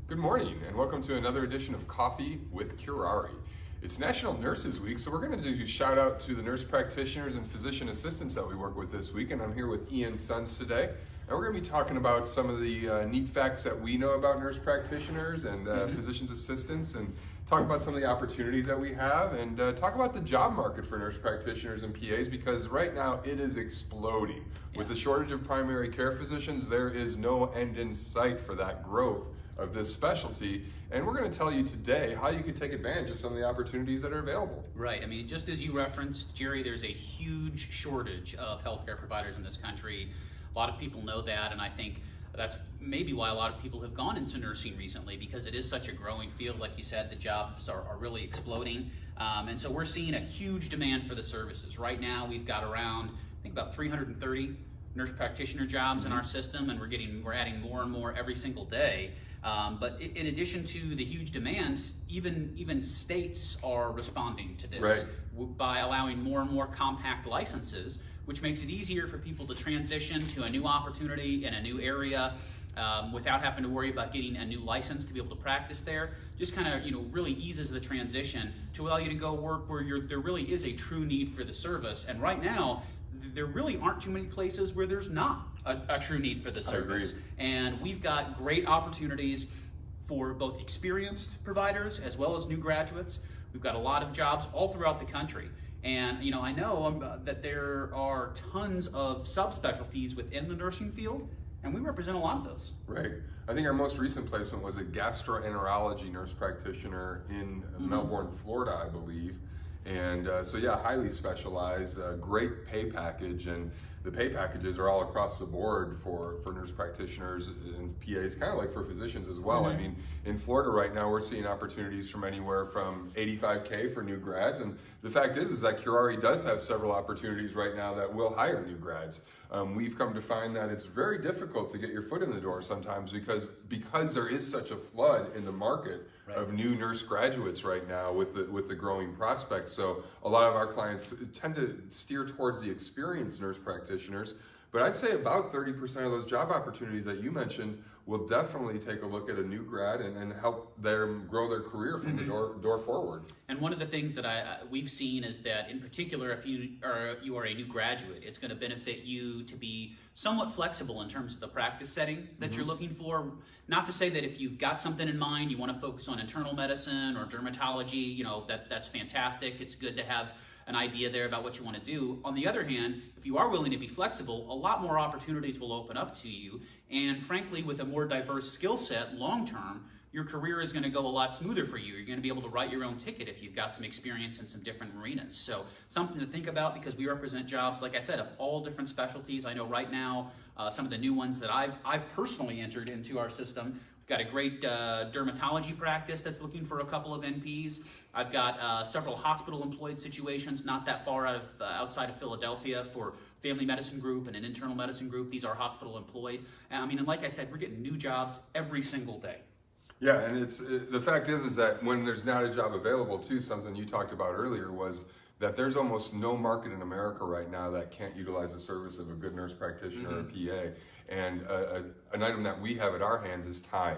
Good morning and welcome to another edition of Coffee with Curare. It's National Nurses Week, so we're going to do a shout out to the nurse practitioners and physician assistants that we work with this week, and I'm here with Ian Sons today. And we're going to be talking about some of the neat facts that we know about nurse practitioners and physician's assistants, and talk about some of the opportunities that we have, and talk about the job market for nurse practitioners and PAs, because right now it is exploding. With the shortage of primary care physicians, there is no end in sight for that growth of this specialty, and we're going to tell you today how you can take advantage of some of the opportunities that are available. Right. I mean, just as you referenced, Jerry, there's a huge shortage of healthcare providers in this country. A lot of people know that, and I think that's maybe why a lot of people have gone into nursing recently, because it is such a growing field. Like you said, the jobs are really exploding, and so we're seeing a huge demand for the services. Right now, we've got around, I think, about 330 nurse practitioner jobs in our system, and we're adding more and more every single day. But in addition to the huge demands, even states are responding to this by allowing more and more compact licenses, which makes it easier for people to transition to a new opportunity in a new area without having to worry about getting a new license to be able to practice there. Just kind of really eases the transition to allow you to go work where there really is a true need for the service. And right now, there really aren't too many places where there's not a true need for the service. And we've got great opportunities for both experienced providers as well as new graduates. We've got a lot of jobs all throughout the country. And I know that there are tons of subspecialties within the nursing field, and we represent a lot of those. Right. I think our most recent placement was a gastroenterology nurse practitioner in Melbourne, Florida, I believe. And so yeah, highly specialized, great pay package, and the pay packages are all across the board for nurse practitioners and PAs, kind of like for physicians as well. I mean, in Florida right now, we're seeing opportunities from anywhere from $85K for new grads, and the fact is that Curare does have several opportunities right now that will hire new grads. We've come to find that it's very difficult to get your foot in the door sometimes because there is such a flood in the market of new nurse graduates right now with the growing prospects. So a lot of our clients tend to steer towards the experienced nurse practitioners, but I'd say about 30% of those job opportunities that you mentioned will definitely take a look at a new grad and help them grow their career from the door forward. And one of the things that we've seen is that, in particular, if you are a new graduate, it's going to benefit you to be somewhat flexible in terms of the practice setting that you're looking for. Not to say that if you've got something in mind, you want to focus on internal medicine or dermatology, that's fantastic. It's good to have an idea there about what you want to do. On the other hand, if you are willing to be flexible, a lot more opportunities will open up to you. And frankly, with a more diverse skill set long term, your career is going to go a lot smoother for you. You're going to be able to write your own ticket if you've got some experience in some different arenas. So something to think about, because we represent jobs, like I said, of all different specialties. I know right now some of the new ones that I've personally entered into our system. We've got a great dermatology practice that's looking for a couple of NPs. I've got several hospital-employed situations not that far outside of Philadelphia for family medicine group and an internal medicine group. These are hospital-employed. And like I said, we're getting new jobs every single day. Yeah, and the fact is that when there's not a job available, too, something you talked about earlier was that there's almost no market in America right now that can't utilize the service of a good nurse practitioner or a PA. And an item that we have at our hands is time.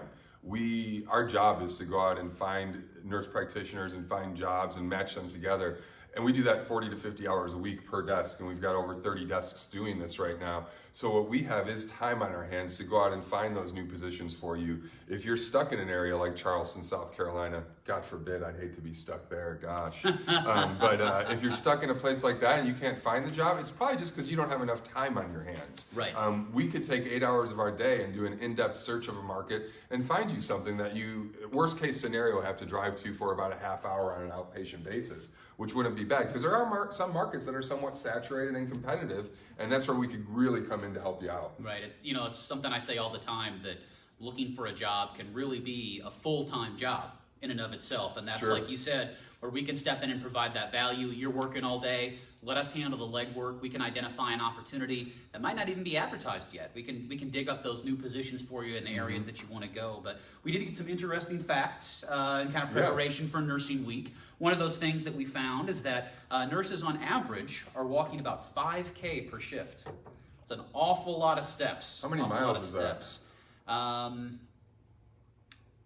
Our job is to go out and find nurse practitioners and find jobs and match them together. And we do that 40 to 50 hours a week per desk, and we've got over 30 desks doing this right now. So what we have is time on our hands to go out and find those new positions for you. If you're stuck in an area like Charleston, South Carolina, God forbid, I'd hate to be stuck there, gosh. But if you're stuck in a place like that and you can't find the job, it's probably just because you don't have enough time on your hands. Right. We could take 8 hours of our day and do an in-depth search of a market and find you something that you, worst case scenario, have to drive to for about a half hour on an outpatient basis, which wouldn't be bad, because there are some markets that are somewhat saturated and competitive, and that's where we could really come in to help you out. Right. It's something I say all the time, that looking for a job can really be a full-time job in and of itself. And that's, like you said, where we can step in and provide that value. You're working all day. Let us handle the legwork. We can identify an opportunity that might not even be advertised yet. We can dig up those new positions for you in the areas that you want to go. But we did get some interesting facts in kind of preparation for Nursing Week. One of those things that we found is that nurses on average are walking about 5K per shift. It's an awful lot of steps. How many miles is that?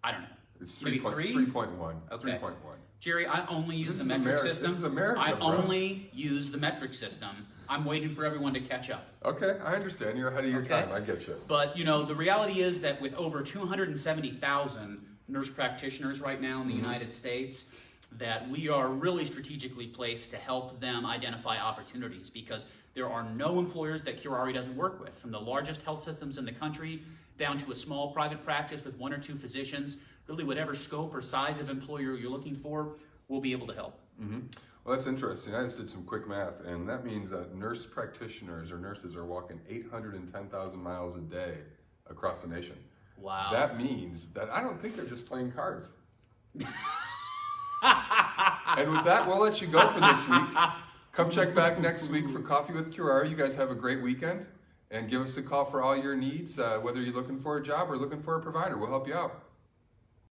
I don't know. It's Maybe 3.1. Okay. 3.1. Jerry, I only use This the is metric Ameri- system. this is America, I bro. only use the metric system. I'm waiting for everyone to catch up. Okay, I understand. You're ahead of your Okay. time. I get you. But, you know, the reality is that with over 270,000 nurse practitioners right now in the United States, that we are really strategically placed to help them identify opportunities, because there are no employers that Curare doesn't work with, from the largest health systems in the country down to a small private practice with 1 or 2 physicians. Really, whatever scope or size of employer you're looking for, we'll be able to help. Well, that's interesting. I just did some quick math, and that means that nurse practitioners or nurses are walking 810,000 miles a day across the nation. Wow. That means that I don't think they're just playing cards. And with that, we'll let you go for this week. Come check back next week for Coffee with Curare. You guys have a great weekend, and give us a call for all your needs, whether you're looking for a job or looking for a provider. We'll help you out.